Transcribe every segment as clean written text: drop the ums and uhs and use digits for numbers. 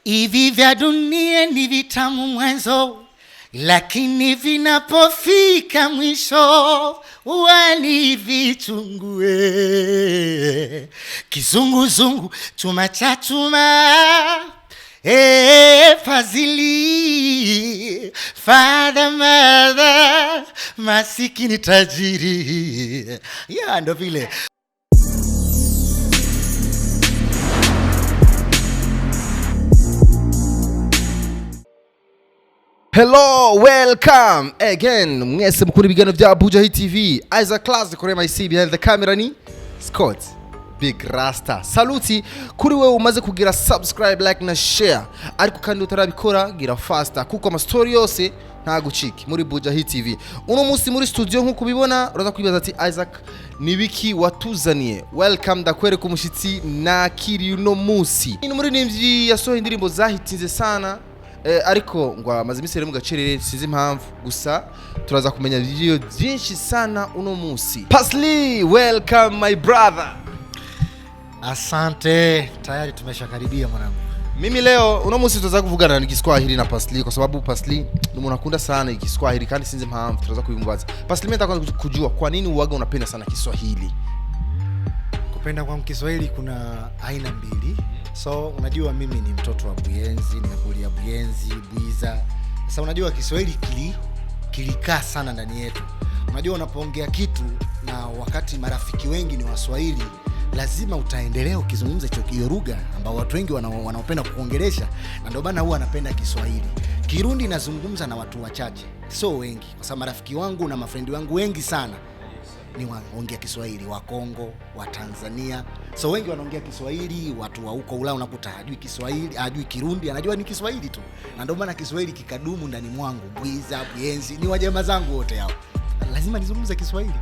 Hivi vya dunia ni vitamu mwanzo, lakini vinapofika mwisho walivichungue. Kizunguzungu chuma cha chuma, fazili father mother, masikini tajiri. Ya ndo vile. Hello, welcome again. Mwese mkuni bigano vya Bujahit TV. Isaac Class the Korema IC behind the camera ni Scott Big Rasta. Saluti kuri wewe umaze kugira subscribe, like na share. Ariko kandi utarabikora gira faster kuko ama story yose nta guciki muri Bujahit TV. Uno munsi muri studio nkuko bibona uraza kwibaza ati Isaac nibiki watuzaniye. Welcome dakwere ku mushitsi na kiri uno munsi. Ni umuririmvyi yasohoye indirimbo zahitinze sana. Ariko ngo amaze imisere mu gacerere sinzi impamvu gusa turaza kumenya video byinshi sana uno munsi. Pasli, welcome my brother. Asante, tayari tumeshakaribia mwanangu. Mimi leo uno munsi tutaza kuvugana na Kiswahili na Pasli kwa sababu Pasli ni umuntu akunda sana Kiswahili kandi sinzi impamvu turaza kubimubaza. Pasli, mimi nataka kujua kwa nini uaga unapenda sana Kiswahili? Kupenda kwa Kiswahili kuna aina mbili. So unajua mimi ni mtoto wa Buyenzi, nimekulia Buyenzi, Buiza. Sasa unajua Kiswahili kilikaa sana ndani yetu. Unajua unapoongea kitu na wakati marafiki wengi ni Waswahili, lazima utaendelea ukizungumza hiyo lugha ambao watu wengi wanaopenda kuongelesha, na ndio maana huwa anapenda Kiswahili. Kirundi nazungumza na watu wachache, so wengi, kwa sababu marafiki wangu na mafrendi wangu wengi sana ni waongea Kiswahili, wa Kongo, wa Tanzania. So wengi wanaongea Kiswahili, watu wa huko Ulaya unakuta hajui Kiswahili, hajui Kirundi, anajua ni Kiswahili tu. Na ndio maana Kiswahili kikadumu ndani mwangu. Buiza, Buyenzi, ni wajamaa zangu wote hao. Lazima nizungumze Kiswahili.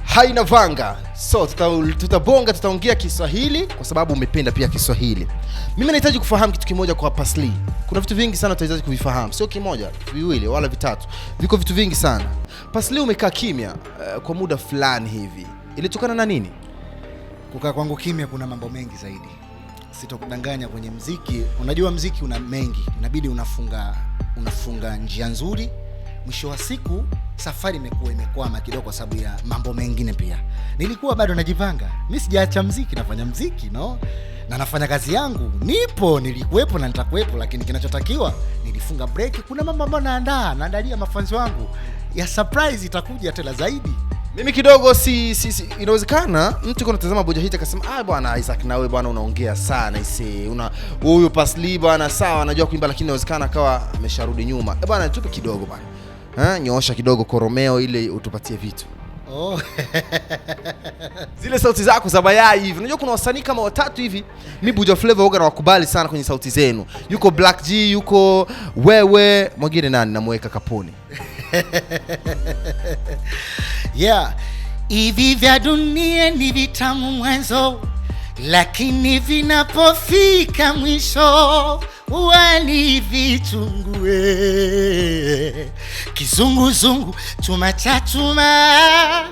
Haina vanga. So tutaongea Kiswahili kwa sababu umependa pia Kiswahili. Mimi nahitaji kufahamu kitu kimoja kwa Pasli. Kuna vitu vingi sana tunahitaji kuvifahamu. Sio kimoja, viwili wala vitatu. Viko vitu vingi sana. Pasli, umekaa kimya kwa muda fulani hivi. Ilitokana na nini? Kukaa kwangu kimya kuna mambo mengi zaidi. Sitokudanganya kwenye muziki. Unajua muziki una mengi. Inabidi unafunga njia nzuri. Mwisho wa siku safari imekwama kidogo kwa sababu ya mambo mengine pia. Nilikuwa bado najipanga. Mimi sijaacha muziki, nafanya muziki, no? Na nafanya kazi yangu. Nilikuwepo na nitakuwepo, lakini kinachotakiwa nilifunga break. Kuna mambo ambayo naandalia mafanzi wangu. Ya surprise itakuja tena zaidi. Mimi kidogo inawezekana mtu kuna tazama Bujahit akasema bwana Isaac na wewe bwana unaongea sana huyu Pasli bwana sawa anajua kuimba, lakini inawezekana akawa amesharudi nyuma. Bwana tupe kidogo bwana. Nyoosha kidogo koromeo ile utupatie vitu. Zile sauti zako za bayai hivi. Unajua kuna wasanii kama watatu hivi mimi Buja Flavor huwa nawakubali sana kwenye sauti zenu. Yuko Black G, yuko wewe, mwingine nani namweka kapuni. Yeah. Hivi vya dunia ni vitamu mwanzo, lakini vinapofika mwisho walivichungue. Kizunguzungu chuma cha chuma,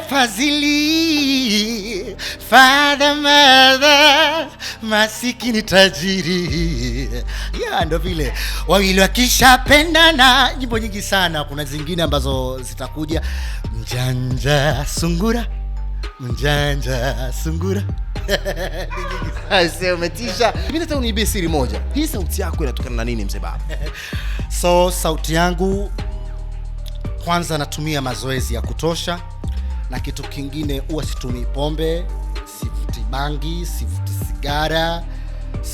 fazili father mother, masikini tajiri. Ya ndo vile. Wawili wakishapendana, nyimbo nyingi sana. Kuna zingine ambazo zitakuja. Mjanja sungura, mjanja sungura. Sasa umetisha. Mimi nataka uniibie siri moja. Hii sauti yako inatokana na nini mzee baba? So sauti yangu kwanza natumia mazoezi ya kutosha, na kitu kingine huwa situmii pombe, sivuti bangi, sivuti sigara.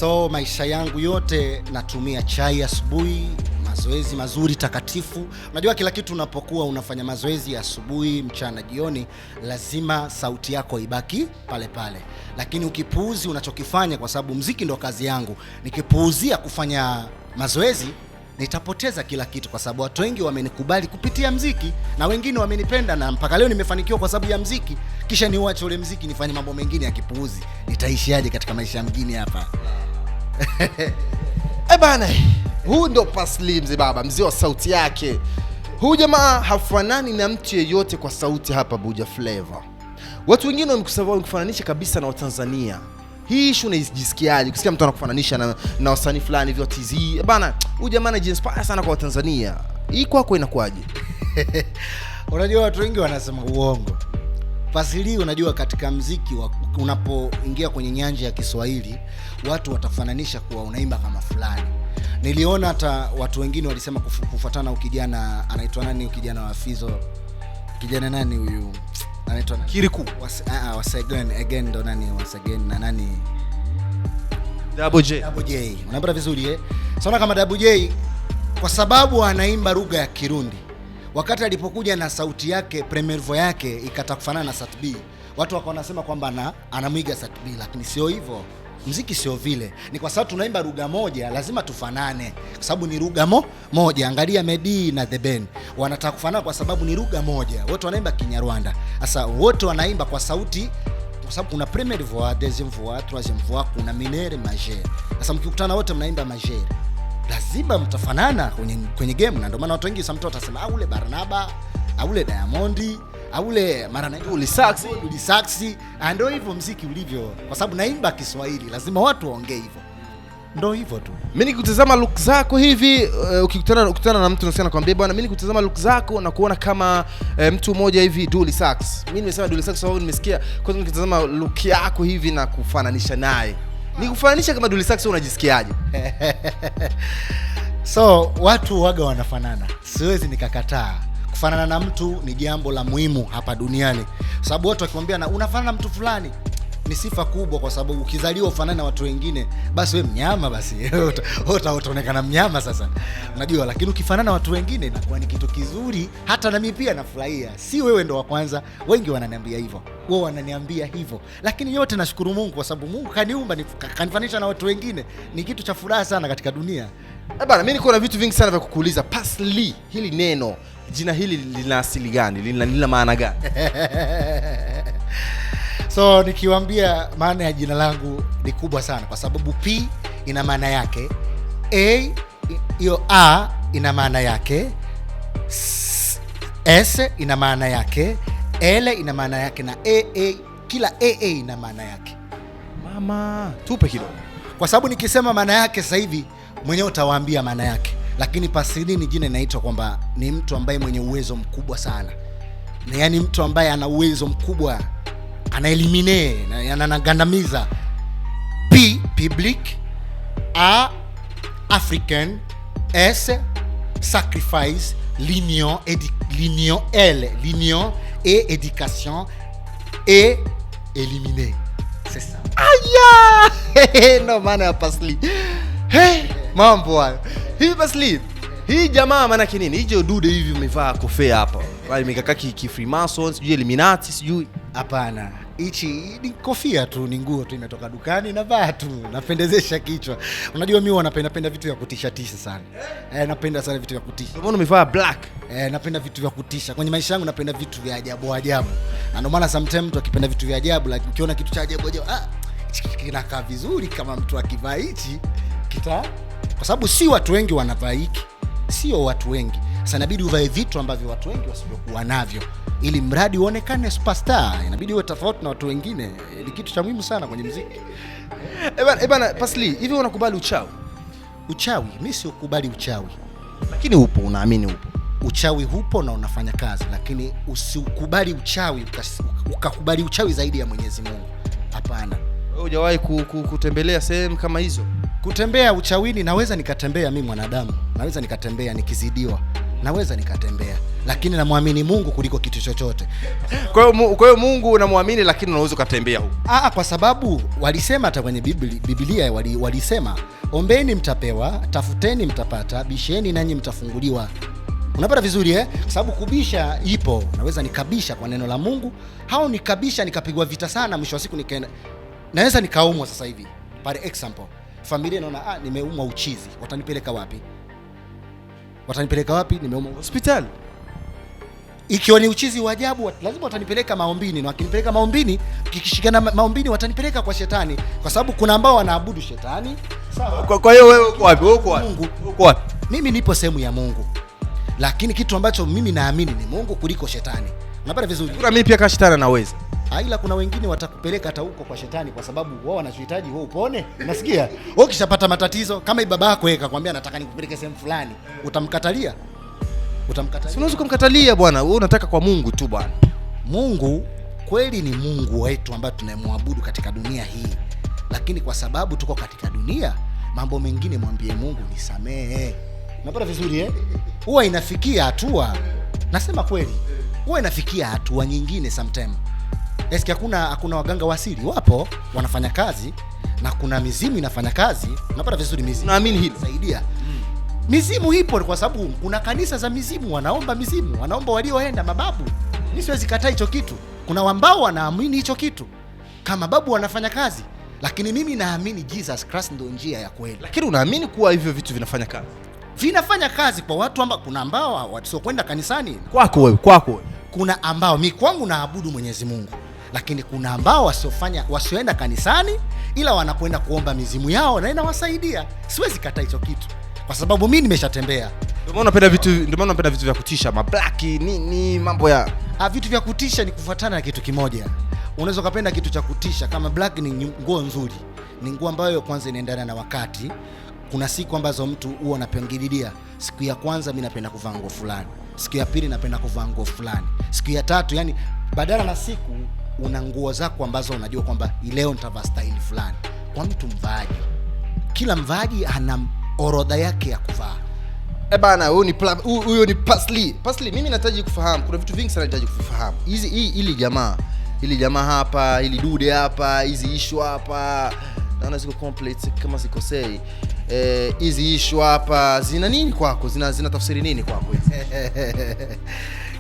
So maisha yangu yote natumia chai asubuhi, mazoezi mazuri takatifu. Unajua kila kitu unapokuwa unafanya mazoezi asubuhi, mchana, jioni, lazima sauti yako ibaki pale pale. Lakini ukipuuzi unachokifanya, kwa sababu muziki ndo kazi yangu, nikipuuzia kufanya mazoezi nitapoteza kila kitu, kwa sababu watu wengi wamenikubali kupitia muziki na wengine wamenipenda, na mpaka leo nimefanikiwa kwa sababu ya muziki. Kisha niuache ule muziki nifanye mambo mengine ya kipuuzi, nitaishiaje katika maisha mengine hapa? Bana, huu ndo Pasli mzee baba, mzee wa sauti yake. Huyu jamaa hafanani na mtu yeyote kwa sauti hapa Buja Flavor. Watu wengine wamekufananisha kabisa na Watanzania. Hii issue unajisikiaje? Ukisikia mtu anakufananisha na wasanii fulani hivyo TZ. Bana, huyu jamaa anajiinspire sana kwa Tanzania. Hii kwako inakuaje? Unajua watu wengi wanasema uongo. Fasili, unajua katika muziki unapoingia kwenye nyanja ya Kiswahili, watu watafananisha kuwa unaimba kama fulani. Niliona hata watu wengine walisema kufuatana ukijana anaitwa nani, ukijana wa Fizo. Kijana nani huyu? Anaitwa Kiriku. Again ndo nani again na nani? Double J. Unapata vizuri Saona kama Double J kwa sababu anaimba lugha ya Kirundi. Wakati alipokuja na sauti yake, premier voix yake ikatakufanana na Sat B. Watu wako wanasema kwamba anamwiga Sat B, lakini sio hivyo. Muziki sio vile. Ni kwa sababu tunaimba lugha moja, lazima tufanane. Kwa sababu ni lugha moja. Angalia Medi na The Ben. Wanataka kufanana kwa sababu ni lugha moja. Wote wanaimba Kinyarwanda. Sasa wote wanaimba kwa sauti, kwa sababu kuna premier voix, deuxième voix, troisième voix, kuna mineur majeur. Sasa mkikutana wote mnaimba majeur, lazima mtafanana kwenye game. Na ndio maana watu wengi mtu atasema ule Barnaba, ule Diamond, ule Marana, ule Saxi. Ndio hivyo muziki ulivyo, kwa sababu naimba Kiswahili, lazima watu waongee hivyo. Ndio hivyo tu. Mimi nikutazama look zako hivi, ukikutana na mtu unasema kwambia bwana, mimi nikutazama look zako na kuona kama mtu mmoja hivi Dully Sax. Mimi nimesema Dully Sax sababu nimesikia kwanza nikitazama look yako hivi na kufananisha naye. Nikufananisha kama Dully Sax unajisikiaje? So watu waga wanafanana. Siwezi nikakataa. Kufanana na mtu ni jambo la muhimu hapa duniani. Sababu watu wakikwambia unafanana na mtu fulani, ni sifa kubwa, kwa sababu ukizaliwa ufanane na watu wengine, basi wewe mnyama, basi utaonekana mnyama sasa. Unajua, lakini ukifanana na watu wengine inakuwa ni kitu kizuri. Hata na mimi pia nafurahia. Si wewe ndo wa kwanza, wengi wananiambia hivyo. Wao wananiambia hivyo. Lakini yote nashukuru Mungu, kwa sababu Mungu kaniumba, kanifanisha na watu wengine. Ni kitu cha furaha sana katika dunia. Bana, mimi niko na vitu vingi sana vya kukuuliza. Pasli, hili neno, jina hili lina asili gani? Lina maana gani? So nikiwaambia maana ya jina langu ni kubwa sana, kwa sababu P ina maana yake, hiyo A ina maana yake, S ina maana yake, L ina maana yake, na kila ina maana yake. Mama, tupe kidogo. Kwa sababu nikisema maana yake sasa hivi mwenyewe utawaambia maana yake. Lakini Pasili ni jina inaitwa kwamba ni mtu ambaye mwenye uwezo mkubwa sana. Yaani mtu ambaye ana uwezo mkubwa, ana elimine na anagandamiza. P public, A African, S sacrifice, l'union L l'union et éducation et éliminer. C'est ça. Aya! No maana ya Pasli. Hey, mambo hayo. Hii Pasli, hii jamaa maana yake nini? Hiyo dude hivi umevaa kofia hapa. Bali mikaka ki Freemason, sijui Illuminati, sijui. Hapana. Hichi ni kofia tu, ni nguo tu imetoka dukani na vaa tu, napendezesha kichwa. Unajua mimi napenda vitu vya kutisha sana. Napenda sana vitu vya kutisha. Mbona umevaa black? Napenda vitu vya kutisha. Kwenye maisha yangu napenda vitu vya ajabu. Na ndio maana sometimes mtu akipenda vitu vya ajabu, like ukiona kitu cha ajabu, kinakaa vizuri kama mtu akivaa hichi kwa sababu si watu wengi wanavaa hiki. Sio watu wengi. Sasa inabidi uvae vitu ambavyo watu wengi wasivyokuwa navyo, ili mradi uonekane superstar. Inabidi uwe tofauti na watu wengine. Ni kitu cha muhimu sana kwenye muziki. Bana Pasli, hivi unakubali uchawi? Uchawi? Mimi siukubali uchawi. Lakini upo, unaamini upo. Uchawi hupo na unafanya kazi, lakini usikubali uchawi ukakubali uchawi zaidi ya Mwenyezi Mungu. Hapana. Wewe hujawahi kutembelea sehemu kama hizo? Kutembea uchawini naweza nikatembea, mimi mwanadamu. Naweza nikatembea nikizidiwa. Naweza nikatembea, lakini namwamini Mungu kuliko kitu chochote. Kwa hiyo Mungu unamwamini, lakini unaweza kutembea huko. Kwa sababu walisema hata kwenye Biblia walisema, ombeni mtapewa, tafuteni mtapata, bisheni nanyi mtafunguliwa. Unapata vizuri Kwa sababu kubisha ipo. Naweza nikabisha kwa neno la Mungu, au nikabisha nikapigwa vita sana, mwisho wa siku naweza nikaumwa. Sasa hivi for example, familia inaona nimeumwa uchizi, watanipeleka wapi? Nimeumwa hospitali. Ikiwa ni uchizi wa ajabu, lazima watanipeleka maombini, na wakinipeleka maombini, kikishikana maombini watanipeleka kwa shetani, kwa sababu kuna ambao wanaabudu shetani. Sawa. Kwa hiyo wewe uko wapi? Uko wapi? Mimi nipo sehemu ya Mungu, lakini kitu ambacho mimi naamini ni Mungu kuliko shetani. Unapata vizuri? Mimi pia kama shetani naweza. Ila kuna wengine watakupeleka hata huko kwa shetani kwa sababu wao wanachohitaji wewe upone. Unasikia? Wewe ukishapata matatizo kama baba yako yeye akakwambia nataka nikupeleke sehemu fulani, utamkatalia? Utamkatalia? Si unaweza kumkatalia bwana, wewe unataka kwa Mungu tu bwana. Mungu kweli ni Mungu wetu ambaye tunamwabudu katika dunia hii. Lakini kwa sababu tuko katika dunia, mambo mengine mwambie Mungu nisamehe. Unapata vizuri Huwa inafikia hatua, nasema kweli, huwa inafikia hatua nyingine sometime. Eski hakuna waganga wa asili, wapo wanafanya kazi na kuna mizimu inafanya kazi. Unapata vizuri mizimu. Naamini hili saidia. Mizimu ipo kwa sababu kuna kanisa za mizimu, wanaomba walioenda mababu. Mimi siwezi kataa hicho kitu. Kuna ambao wanaamini hicho kitu. Kama babu wanafanya kazi, lakini mimi naamini Jesus Christ ndio njia ya kweli. Lakini unaamini kuwa hivyo vitu vinafanya kazi? Vinafanya kazi kwa watu ambao kuna ambao wasio kwenda kanisani. Kwako wewe. Kuna ambao mimi kwangu naabudu Mwenyezi Mungu. Lakini kuna ambao wasioenda kanisani ila wanakwenda kuomba mizimu yao na inawasaidia. Siwezi kataa hicho kitu kwa sababu mimi nimeshatembea. Ndio maana napenda vitu vya kutisha, mablaki nini mambo ya vitu vya kutisha ni kufuatana na kitu kimoja. Unaweza kupenda kitu cha kutisha kama black ni nguo nzuri. Ni nguo ambayo kwanza inaendana na wakati. Kuna siku ambazo mtu huwa anapangililia. Siku ya kwanza mimi napenda kuvaa nguo fulani. Siku ya pili napenda kuvaa nguo fulani. Siku ya tatu yani badala na siku una nguo zako ambazo unajua kwamba leo nitavaa style fulani. Kwa mtu mvaaji, kila mvaaji ana orodha yake ya kuvaa. Bana, huyo ni Pasli, mimi nahitaji kufahamu. Kuna vitu vingi sana nahitaji kufahamu. Ili jamaa hapa, ili dude hapa, hizi issue hapa. Naona ziko complete kama sikosei. Hizi issue hapa zina nini kwako? Zina tafsiri nini kwako hizi?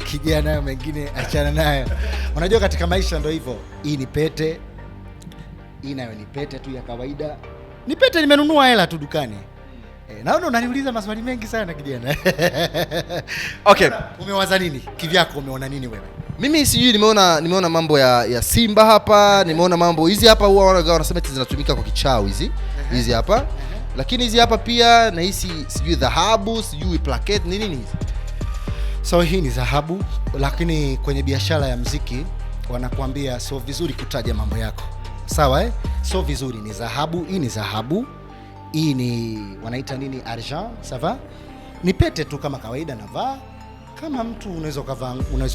Kijana nayo mengine achana nayo. Unajua katika maisha ndio hivyo. Hii ni pete. Hii nayo ni pete tu ya kawaida. Ni pete nimenunua hela tu dukani. Naona unaniuliza maswali mengi sana kijana. Okay, umewaza nini? Kivyako umeona nini wewe? Mimi sijui, nimeona mambo ya Simba hapa, nimeona mambo hizi hapa huwa wanasema eti zinatumika kwa kichawi hizi hapa. Lakini hizi hapa pia na hizi sijui dhahabu, sijui plaquette nini hizi. So hii ni dhahabu, lakini kwenye biashara ya muziki wanakuambia sio vizuri kutaja mambo yako. Sawa Sio vizuri, ni dhahabu, hii ni dhahabu. Hii ni wanaita nini, argent, sawa? Ni pete tu kama kawaida navaa. Kama mtu unaweza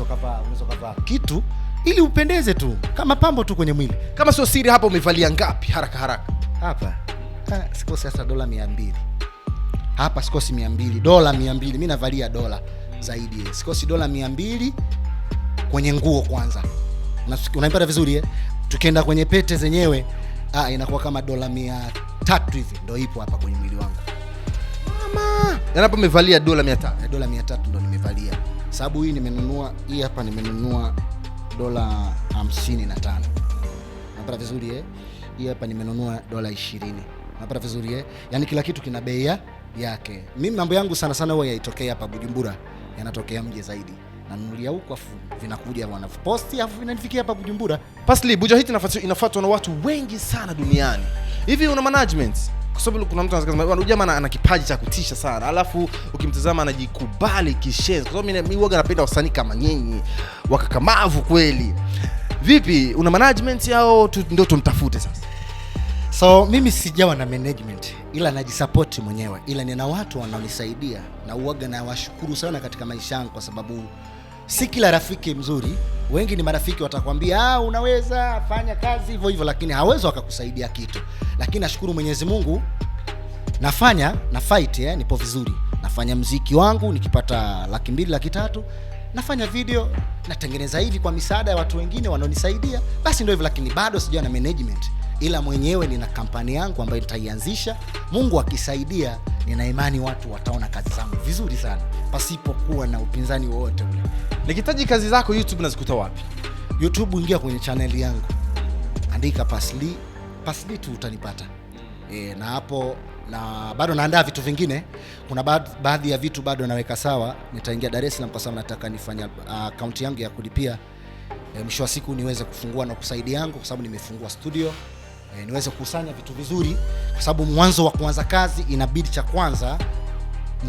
kuvaa kitu ili upendeze tu kama pambo tu kwenye mwili. Kama sio siri hapa umevalia ngapi haraka? Hapa sikosi hata dola 200. Hapa sikosi 200, dola 200. Mimi navalia dola zaidi. Sikosi dola 200 kwenye nguo kwanza. Unaipata vizuri Tukienda kwenye pete zenyewe inakuwa kama dola 300 hivi ndio ipo hapa kwenye mwili wangu. Mama, hapa umevalia dola 300. Dola 300 ndio nimevalia. Sababu hii nimenunua dola 55. Unapata vizuri Hii hapa nimenunua dola 20. Unapata vizuri Yaani kila kitu kina bei yake. Mimi mambo yangu sana huwa yaitokea hapa Bujumbura, yanatokea mje zaidi. Nanunulia huko afu vinakuja wanaposti afu vinanifikia hapa Bujumbura. Pasli, Bujahit inafuatwa na watu wengi sana duniani. Hivi una management? Kwa sababu kuna mtu anasema huyu jamaa ana kipaji cha kutisha sana. Alafu ukimtazama anajikubali kishenzi. Kwa sababu mimi huwa napenda wasanii kama nyinyi, wakakamavu kweli. Vipi, una management yao ndio tumtafute sasa? So mimi sijawa na management, ila najisupport mwenyewe, ila nina watu wanaonisaidia na uwaga na washukuru sana katika maisha yangu kwa sababu si kila rafiki mzuri. Wengi ni marafiki watakwambia unaweza fanya kazi hivyo, lakini hawezi wakakusaidia kitu. Lakini nashukuru Mwenyezi Mungu, na fight nipo vizuri. Nafanya muziki wangu nikipata 200,000 300,000, nafanya video, natengeneza hivi kwa misaada ya watu wengine wanaonisaidia. Basi ndio hivyo, lakini bado sijawa na management. Ila mwenyewe nina kampani yangu ambayo nitaianzisha. Mungu akisaidia, nina imani watu wataona kazi zangu vizuri sana pasipokuwa na upinzani wowote ule. Nikitaji kazi zako YouTube nazikuta wapi? YouTube ingia kwenye channel yangu. Andika Pasli tu utanipata. Na hapo na bado naandaa vitu vingine. Kuna baadhi ya vitu bado naweka sawa. Nitaingia Dar es Salaam kwa sababu nataka nifanye account yangu ya kulipia. Mwisho wa siku niweze kufungua na kusaidia yangu kwa sababu nimefungua studio. Niweze kukusanya vitu vizuri kwa sababu mwanzo wa kuanza kazi inabidi cha kwanza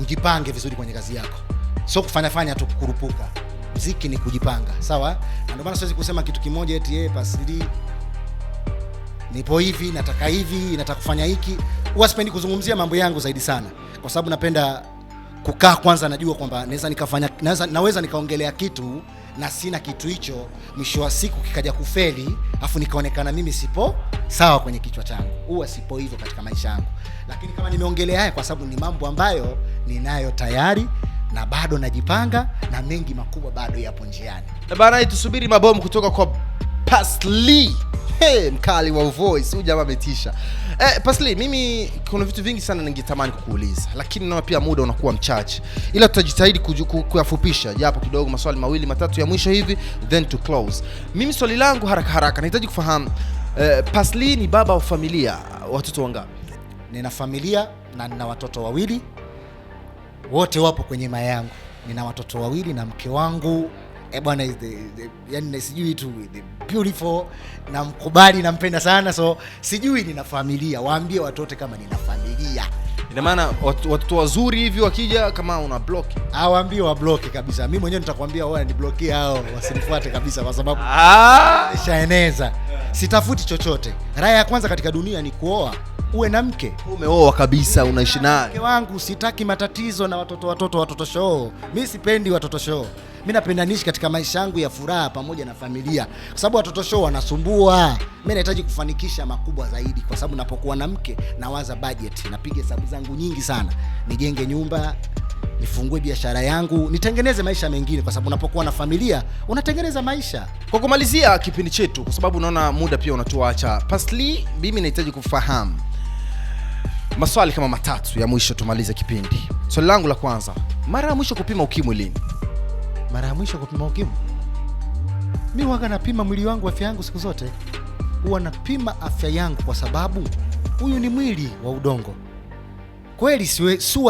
mjipange vizuri kwenye kazi yako. Sio kufanya tu kukurupuka. muziki ni kujipanga, sawa? Na ndio maana siwezi kusema kitu kimoja eti Pasli nipo hivi, nataka kufanya hiki. Huwa sipendi kuzungumzia mambo yangu zaidi sana, kwa sababu napenda kukaa kwanza, najua kwamba naweza nikaongelea kitu na sina kitu hicho, mwisho wa siku kikaja kufeli, afu nikaonekana mimi sipo sawa kwenye kichwa changu. Huwa sipo hivyo katika maisha yangu. Lakini kama nimeongelea haya kwa sababu ni mambo ambayo ninayo tayari na bado najipanga, na mengi makubwa bado yapo njiani. Na bana, tusubiri mabomu kutoka kwa Pasli. Mkali wa voice, huyu jamaa ametisha. Pasli, mimi kuna vitu vingi sana ningetamani kukuuliza, lakini naona pia muda unakuwa mchache. Ila tutajitahidi kuyafupisha japo kidogo, maswali mawili matatu ya mwisho hivi then to close. Mimi swali langu haraka nahitaji kufahamu, Pasli ni baba wa familia, watoto wangapi? Nina familia na nina watoto wawili. Wote wapo kwenye maya yangu. Nina watoto wawili na mke wangu. Bwana, yani sijui tu beautiful, na mkubali, nampenda sana, so sijui nina familia. Waambie watoto kama nina familia. Ina maana watoto wazuri hivi wakija kama una block, waambie wa block kabisa. Mimi mwenyewe nitakwambia wao ni block hao, wasinifuate kabisa, kwa sababu nishaeneza. Sitafuti chochote. Raha ya kwanza katika dunia ni kuoa, uwe na mke. Umeoa kabisa, unaishi naye. Mke wangu, sitaki matatizo na watoto show. Mimi sipendi watoto show. Mimi napenda niishi katika maisha yangu ya furaha pamoja na familia, kwa sababu watoto show wanasumbua. Mimi nahitaji kufanikisha makubwa zaidi, kwa sababu napokuwa na mke nawaza budget, napiga hesabu zangu nyingi sana, nijenge nyumba, nifungue biashara yangu, nitengeneze maisha mengine, kwa sababu unapokuwa na familia unatengeneza maisha. Kwa kumalizia kipindi chetu, kwa sababu naona muda pia unatuacha, Pasli, mimi nahitaji kufahamu maswali kama matatu ya mwisho tumalize kipindi. Swali langu la kwanza, mara ya mwisho kupima ukimwi lini? Mara ya mwisho kupima ukimwi? Mimi huwa napima mwili wangu, afya yangu siku zote. Huwa napima afya yangu kwa sababu huyu ni mwili wa udongo. Kweli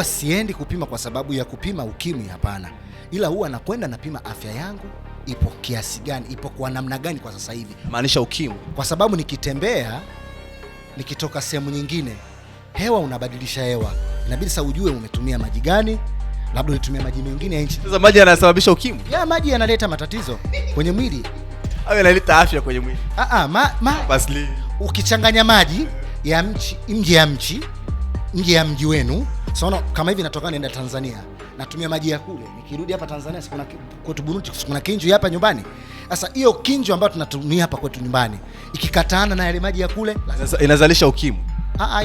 siendi kupima kwa sababu ya kupima ukimwi, hapana. Ila huwa nakwenda napima afya yangu ipo kiasi gani, ipo kwa namna gani kwa sasa hivi. Maanisha ukimwi. Kwa sababu nikitembea, nikitoka sehemu nyingine, hewa unabadilisha hewa. Inabidi sasa ujue umetumia maji gani, labda ulitumia maji mengine ya nchi. Sasa maji yanasababisha ukimwi? Maji yanaleta matatizo kwenye mwili. Au yanaleta afya kwenye mwili? Pasli, ukichanganya maji ya nje ya mji wenu, saona kama hivi natoka naenda Tanzania, natumia maji ya kule, nikirudi hapa Tanzania sikuna kwetu Burundi kuna kinju hapa nyumbani. Sasa hiyo kinju ambayo tunatumia hapa kwetu nyumbani ikikataana na yale maji ya kule, sasa inazalisha ukimwi.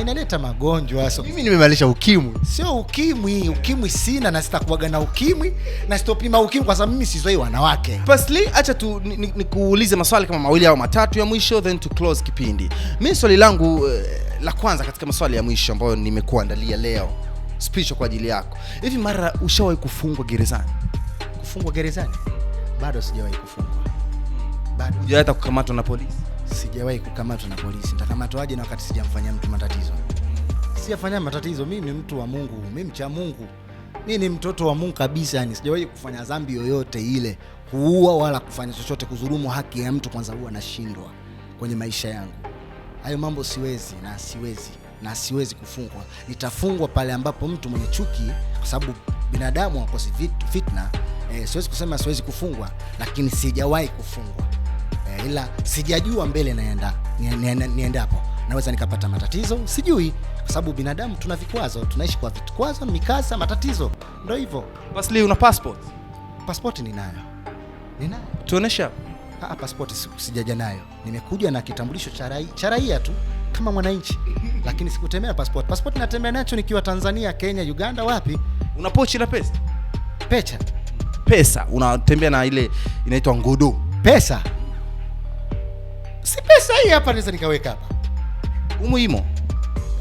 Inaleta magonjwa. So mimi nimemalisha ukimwi. Sio ukimwi sina, na sitakuaga na ukimwi, na sitopima ukimwi kwa sababu mimi sizoi wanawake. Pasli, acha tu nikuulize maswali kama mawili au matatu ya mwisho then to close kipindi. Mimi swali langu la kwanza katika maswali ya mwisho ambayo nimekuandalia leo speech kwa ajili yako. Hivi mara ushawahi kufungwa gerezani? Kufungwa gerezani? Bado sijawahi kufungwa. Bado. Hujawahi kukamatwa na polisi? Sijawahi kukamatwa na polisi. Nitakamatwaje na wakati sijamfanyia mtu matatizo? Sijafanya matatizo. Mimi ni mtu wa Mungu, mimi mcha Mungu. Mimi ni mtoto wa Mungu kabisa, yani sijawahi kufanya dhambi yoyote ile, kuua wala kufanya chochote, kudhulumu haki ya mtu. Kwanza huwa nashindwa kwenye maisha yangu. Hayo mambo siwezi kufungwa. Nitafungwa pale ambapo mtu mwenye chuki, kwa sababu binadamu hakosi fitna. Siwezi kusema siwezi kufungwa, lakini sijawahi kufungwa. Ila sijajua mbele niendapo naweza nikapata matatizo, sijui, kwa sababu binadamu tuna vikwazo, tunaishi kwa vikwazo, mikasa, matatizo, ndio hivyo. Pasli, una passport? Passport ninayo. Tuonesha. Passport sijaja nayo. Nimekuja na kitambulisho cha raia tu kama mwananchi, lakini sikutembea passport. Passport natembea nacho nikiwa Tanzania, Kenya, Uganda, wapi. Una pochi la pesa? Pesa. Unatembea na ile inaitwa ngodo. Pesa? Si pesa hii hapa naweza nikaweka hapa. Umuhimu.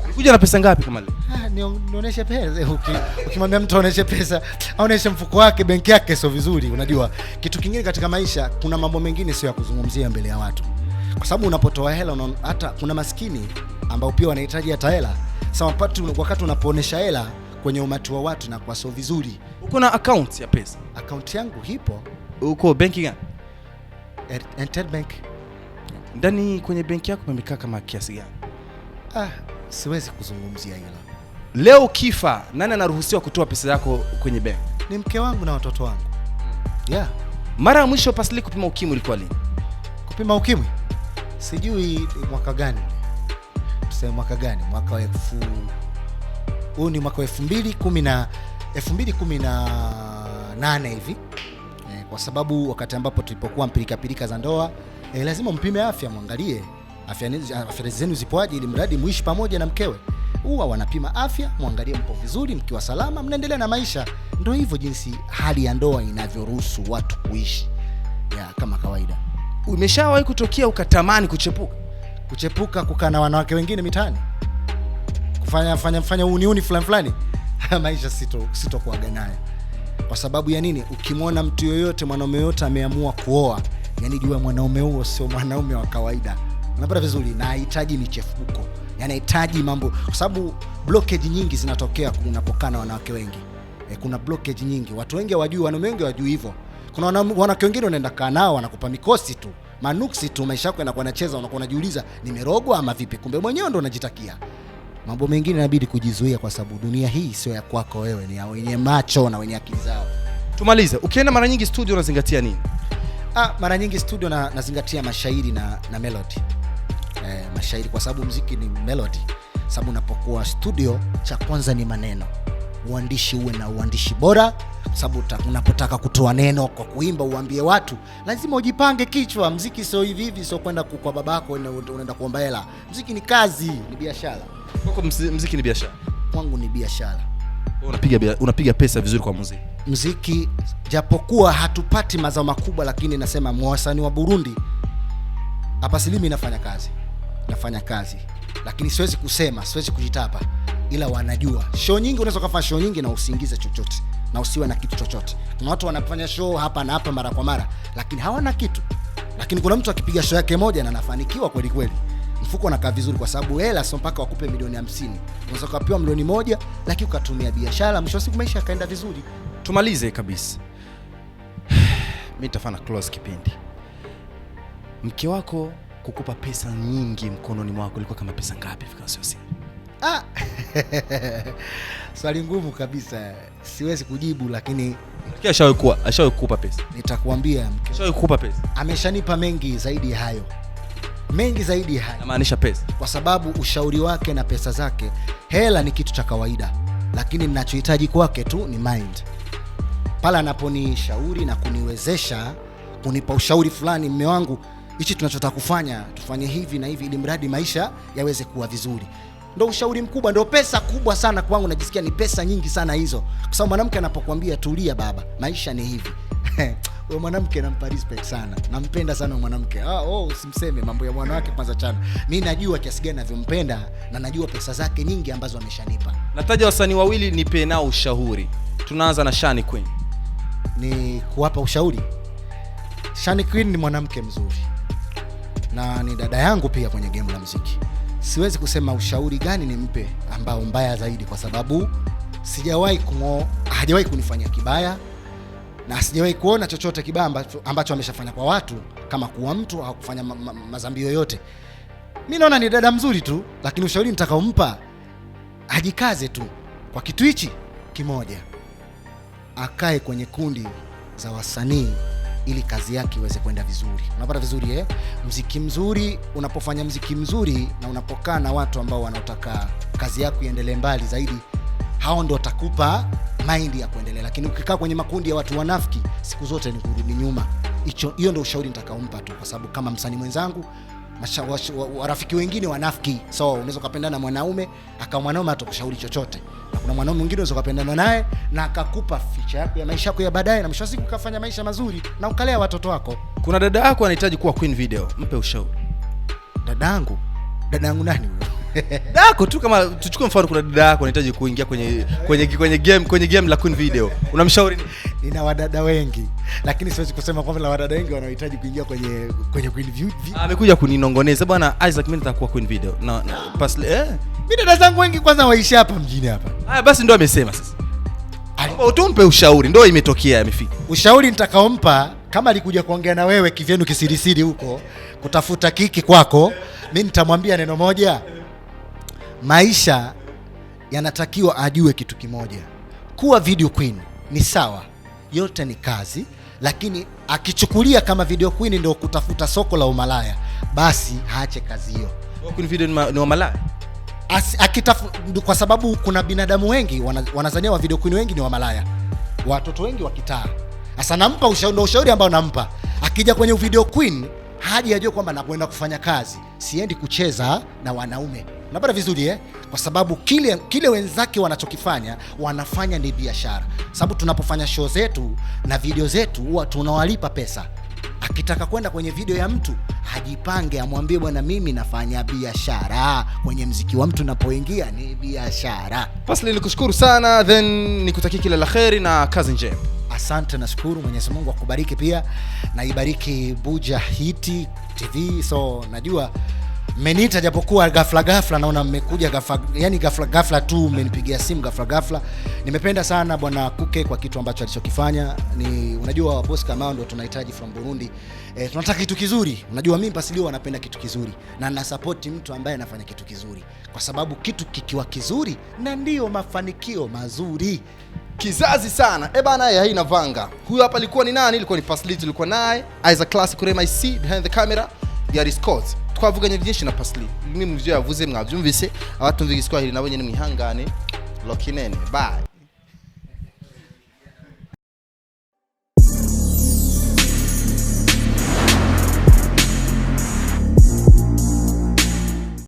Ulikuja na pesa ngapi kama leo? Nionyeshe pesa. Ukimwambia mtu aoneshe pesa, aoneshe mfuko wake, benki yake, sio vizuri. Unajua, kitu kingine katika maisha, kuna mambo mengine sio ya kuzungumzia mbele ya watu. Kwa sababu unapotoa hela, hata kuna maskini ambao pia wanahitaji hata hela. Sasa wakati unapoonesha hela kwenye umati wa watu na kwa sio vizuri. Uko na account ya pesa? Account yangu ipo. Uko benki gani? Interbank. Ndani kwenye benki yako pamekaa kama kiasi gani? Siwezi kuzungumzia hilo. Leo kifa, nani anaruhusiwa kutoa pesa yako kwenye benki? Ni mke wangu na watoto wangu. Mara ya mwisho Pasli kupima ukimwi ilikuwa lini? Kupima ukimwi sijui mwaka gani. Tuseme mwaka gani? Mwaka wa huu ni mwaka wa 2018 hivi. Kwa sababu wakati ambapo tulipokuwa pilika za ndoa, lazima mpime afya, muangalie afya zenu zipoaje, ili mradi muishi pamoja na mkewe. Huwa wanapima afya, muangalie mpo vizuri, mkiwa salama, mnaendelea na maisha. Ndio hivyo jinsi hali ya ndoa inavyoruhusu watu kuishi kama kawaida. Umeshawahi kutokea ukatamani kuchepuka kukaa na wanawake wengine mitaani, kufanya uniuni fulani? Maisha sito kuaga naye. Kwa sababu ya nini? Ukimwona mtu yoyote, mwanaume yoyote ameamua kuoa, yani jua mwanaume huo sio mwanaume wa kawaida. Unapata vizuri, na hahitaji michefuko, yani hahitaji mambo, kwa sababu blockage nyingi zinatokea unapokaa na wanawake wengi. Kuna blockage nyingi, watu wengi hawajui, wanaume wengi hawajui hivyo. Kuna wanawake wengine unaenda kaa nao wanakupa mikosi tu, manuksi tu, maisha yako yanakuwa yanacheza, unakuwa unajiuliza nimerogwa ama vipi, kumbe mwenyewe ndo unajitakia. Mambo mengine inabidi kujizuia, kwa sababu dunia hii sio ya kwako wewe, ni ya wenye macho na wenye akili zao. Tumalize, ukienda mara nyingi studio unazingatia nini? Mara nyingi studio nazingatia mashairi na melody. Mashairi, kwa sababu muziki ni melody. Sababu unapokuwa studio, cha kwanza ni maneno. Uandishi, uwe na uandishi bora, sababu unapotaka kutoa neno kwa kuimba uambie watu, lazima ujipange kichwa. Muziki sio hivi, sio kwenda kwa babako unaenda kuomba hela. Muziki ni kazi, ni biashara. Kwako muziki ni biashara? Kwangu ni biashara. Unapiga pesa vizuri kwa muziki? Muziki japokuwa hatupati mazao makubwa, lakini nasema mwasani wa Burundi hapa silimi nafanya kazi, lakini siwezi kujitapa, ila wanajua show nyingi unaweza kufanya show nyingi na usiingize chochote na usiwe na kitu chochote. Kuna watu wanafanya show hapa na hapa mara kwa mara, lakini hawana kitu. Lakini kuna mtu akipiga show yake moja na anafanikiwa kweli kweli, mfuko unakaa vizuri, kwa sababu hela sio mpaka wakupe milioni 50. Unaweza kupewa milioni 1 lakini ukatumia biashara, mwisho wa siku maisha yakaenda vizuri. Tumalize kabisa. Mimi nitafanya close kipindi. Mke wako kukupa pesa nyingi mkononi mwako ilikuwa kama pesa ngapi fika sio siri? Swali ngumu kabisa, siwezi kujibu, lakini ashawahi kukupa pesa. Nitakwambia mke ashawahi kukupa pesa. Ameshanipa mengi zaidi ya hayo. Namaanisha pesa. Kwa sababu ushauri wake na pesa zake, hela ni kitu cha kawaida, lakini ninachohitaji kwake tu ni mind. Pala anaponishauri na kuniwezesha, kunipa ushauri fulani, mume wangu, hichi tunachotaka kufanya, tufanye hivi na hivi, ili mradi maisha yaweze kuwa vizuri. Ndio ushauri mkubwa, ndio pesa kubwa sana kwangu. Najisikia ni pesa nyingi sana hizo, kwa sababu mwanamke anapokuambia tulia baba, maisha ni hivi huyo mwanamke nampa respect sana, nampenda sana mwanamke. Usimseme mambo ya mwanawake kwanza chana. Mimi najua kiasi gani ninavyompenda na najua pesa zake nyingi ambazo ameshanipa. Nataja wasanii wawili nipe nao ushauri. Tunaanza na Shani Queen. Ni kuwapa ushauri. Shani Queen ni mwanamke mzuri na ni dada yangu pia kwenye game la muziki. Siwezi kusema ushauri gani nimpe ambao mbaya zaidi, kwa sababu hajawahi kunifanyia kibaya na sijawahi kuona chochote kibaya ambacho ameshafanya kwa watu, kama kuwa mtu au kufanya mazambi yoyote. Mimi naona ni dada mzuri tu, lakini ushauri nitakaompa, ajikaze tu kwa kitu hichi kimoja, akae kwenye kundi za wasanii ili kazi yake iweze kwenda vizuri. Unapata vizuri muziki mzuri, unapofanya muziki mzuri na unapokaa na watu ambao wanataka kazi yako iendelee mbali zaidi, hao ndio watakupa mind ya kuendelea. Lakini ukikaa kwenye makundi ya watu wanafiki, siku zote ni kurudi nyuma. Hiyo ndio ushauri nitakaompa tu, kwa sababu kama msanii mwenzangu, rafiki wengine wanafiki. So unaweza kupendana na mwanaume mwanaume atakushauri chochote, na kuna mwanaume mwingine unaweza kupendana naye na akakupa feature yako ya maisha yako ya baadaye, na mwisho wa siku ukafanya maisha mazuri na ukalea watoto wako. Kuna dada yako anahitaji kuwa Queen Video, mpe ushauri. Dadangu nani huyo? Dako tu, kama tuchukue mfano, kuna dada yako anahitaji kuingia kwenye game la Queen Video, unamshauri nini? Nina wadada wengi, lakini siwezi kusema kwamba la wadada wengi wanaohitaji kuingia kwenye Queen Video. Amekuja kuninongoneza bwana Isaac, mimi nitakuwa Queen Video na pasle mimi dada zangu wengi kwanza waishi hapa mjini hapa. Haya basi, ndio amesema sasa. Utumpe ushauri, ndio imetokea amefika. Ushauri nitakaompa, kama alikuja kuongea na wewe kivyenu kisirisiri huko kutafuta kiki kwako, mimi nitamwambia neno moja. Maisha yanatakiwa ajue kitu kimoja. Kuwa video queen ni sawa, yote ni kazi, lakini akichukulia kama video queen ndio kutafuta soko la umalaya, basi haache kazi hiyo. Queen video ni umalaya? Kwa sababu kuna binadamu wengi wanazania wa video queen wengi ni wamalaya, watoto wengi wa kitaa. Sasa nampa ushauri ambao nampa, akija kwenye video queen haji ajue kwamba nakwenda kufanya kazi, siendi kucheza na wanaume. Unapata vizuri Kwa sababu kile wenzake wanachokifanya wanafanya ni biashara. Sababu tunapofanya show zetu na video zetu huwa tunawalipa pesa. Akitaka kwenda kwenye video ya mtu hajipange, amwambie bwana, mimi nafanya biashara. Kwenye mziki wa mtu napoingia ni biashara. Pasli, nikushukuru sana, then nikutakia kila la kheri na kazi njema. Asante, nashukuru. Mwenyezi Mungu akubariki pia na ibariki Bujahit TV. So najua mmeniita japokuwa ghafla naona mmekuja ghafla tu mmenipigia simu ghafla. Nimependa sana bwana Kuke kwa kitu ambacho alichokifanya. Ni unajua boss kama ndio tunahitaji from Burundi. Tunataka kitu kizuri. Unajua mimi Pasilio napenda kitu kizuri na na support mtu ambaye anafanya kitu kizuri, kwa sababu kitu kikiwa kizuri na ndio mafanikio mazuri. Kizazi sana. Bana, haina vanga. Huyu hapa alikuwa ni nani? Ilikuwa ni Pasli, tulikuwa naye as a classic kuri MIC behind the camera. Yari Scott. Twavuganye byinshi na Pasli. Mimi muvyo yavuze mwavyumvise, abatumvise Kiswahili nabo nyene mwihangane. Lokinene. Bye.